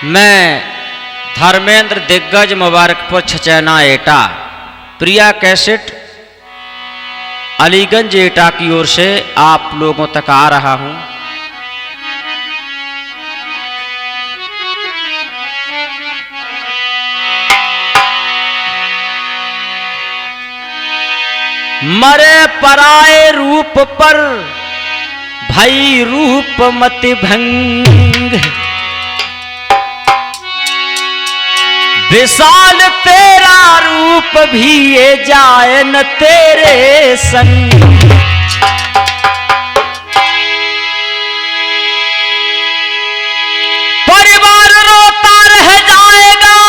मैं धर्मेंद्र दिग्गज मुबारकपुर छचैना एटा प्रिया कैसेट अलीगंज एटा की ओर से आप लोगों तक आ रहा हूं। मरे पराए रूप पर भई रूप मत भंग, विशाल तेरा रूप भी ये जाए न तेरे संग। परिवार रोता रह जाएगा,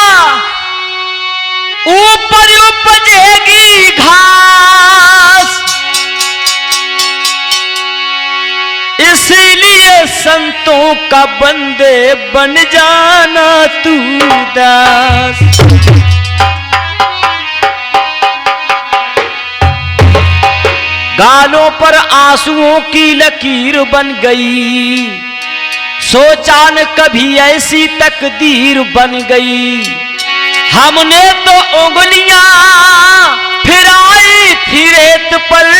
ऊपर उपजेगी घास, इसीलिए संतों का बंदे बन जाना तू दास। गालों पर आंसुओं की लकीर बन गई, सोचा न कभी ऐसी तकदीर बन गई। हमने तो उंगलियां फिराई थी रेत पर,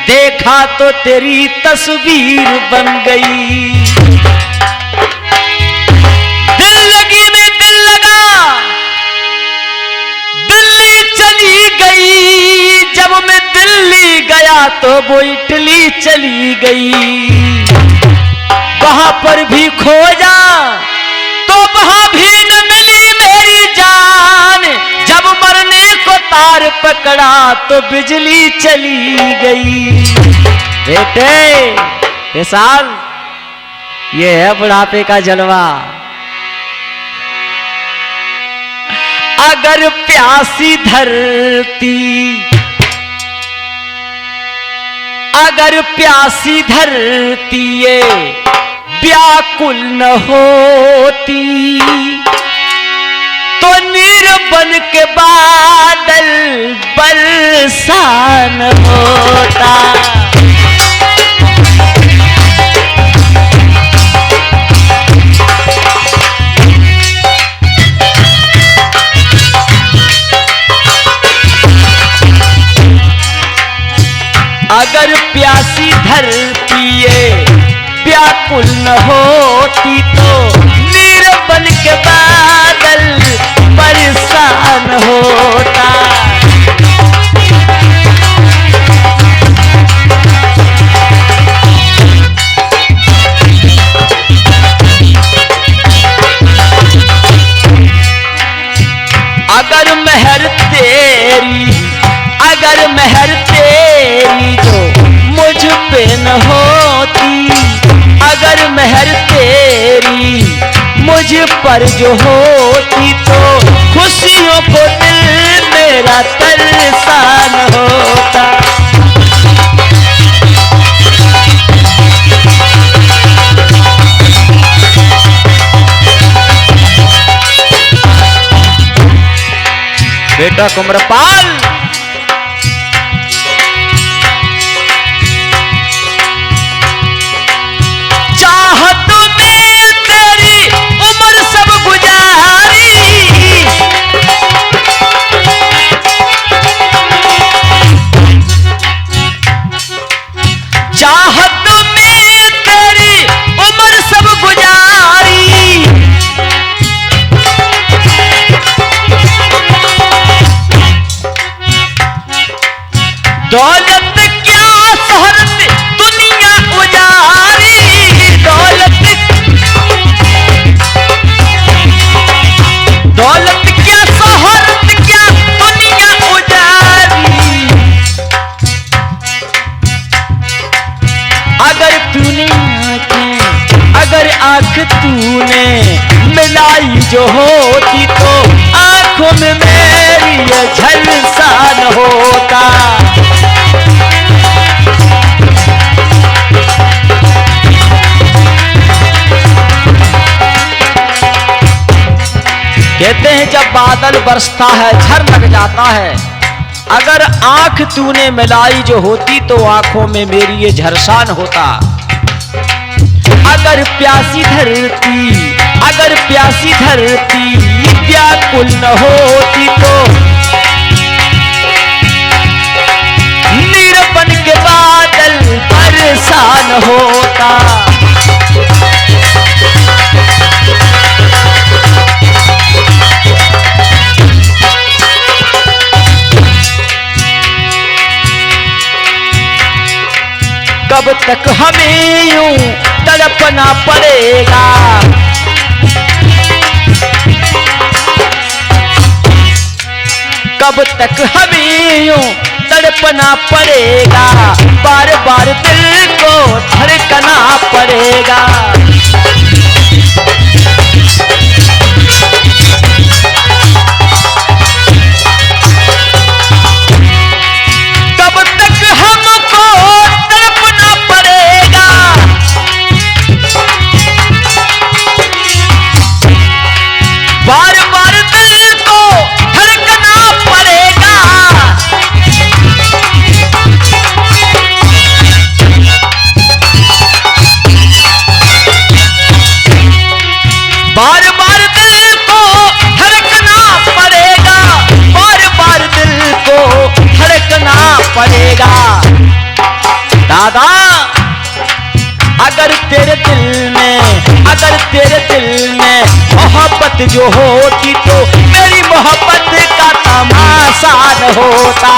देखा तो तेरी तस्वीर बन गई। दिल लगी में दिल लगा, दिल्ली चली गई। जब मैं दिल्ली गया तो वो इटली चली गई। वहां पर भी खोजा तो वहां भी न मिली मेरी जान। जब मरने को तार पकड़ा तो बिजली चली गई। बेटे विशाल, ये है बुढ़ापे का जलवा। अगर प्यासी धरती, अगर प्यासी धरती ये व्याकुल न होती, तो नीर बन के बादल बरसान होता। अगर प्यासी धरती ये व्याकुल न होती, तो नीर बन के बादल परेशान होता। अगर मेहर तेरी, अगर मेहर तेरी जो मुझ पे न होती, अगर मेहर तेरी मुझ पर जो होती, तो खुशियों को दिल मेरा तरसान होता। बेटा कुम्रपाल, दौलत क्या शोहरत दुनिया उजारी, दौलत, दौलत क्या शोहरत क्या दुनिया उजारी। अगर तूने अगर आंख तूने मिलाई जो होती, तो आंखों में मेरी ये झलसान होता। कहते हैं जब बादल बरसता है झर लग जाता है। अगर आंख तूने मिलाई जो होती, तो आंखों में मेरी ये झरसान होता। अगर प्यासी धरती, अगर जैसी धरती व्याकुल न होती तो नीरपन के बादल परेशान होता। कब तक हमें यूं तड़पना पड़ेगा, कब तक हमें यूं तड़पना पड़ेगा, बार बार दिल को धड़कना पड़ेगा। दादा अगर तेरे दिल में मोहब्बत जो होती तो मेरी मोहब्बत का तमाशा न होता।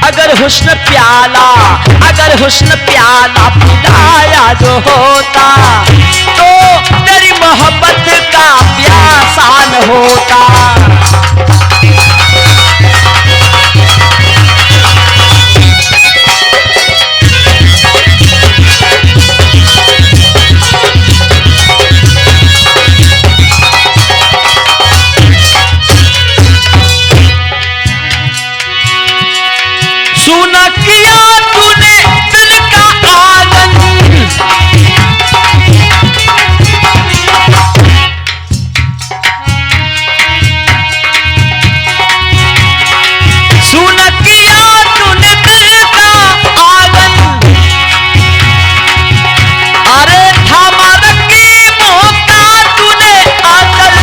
अगर हुस्न प्याला पिलाया जो होता तो तेरी मोहब्बत का प्यासा न होता। सुना किया तूने दिल का आंगन, सुना किया तूने दिल का आंगन, अरे थामा रखी मोहका तूने आंचल,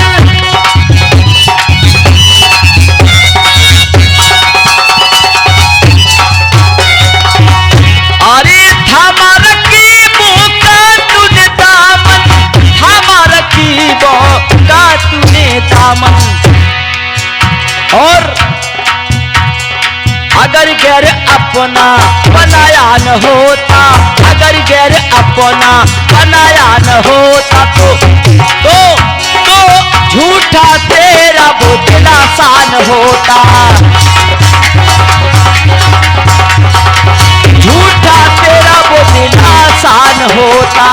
और अगर गैर अपना बनाया न होता, अगर गैर अपना बनाया न होता तो झूठा तेरा वो दिल आसान होता, झूठा तेरा वो दिल आसान होता।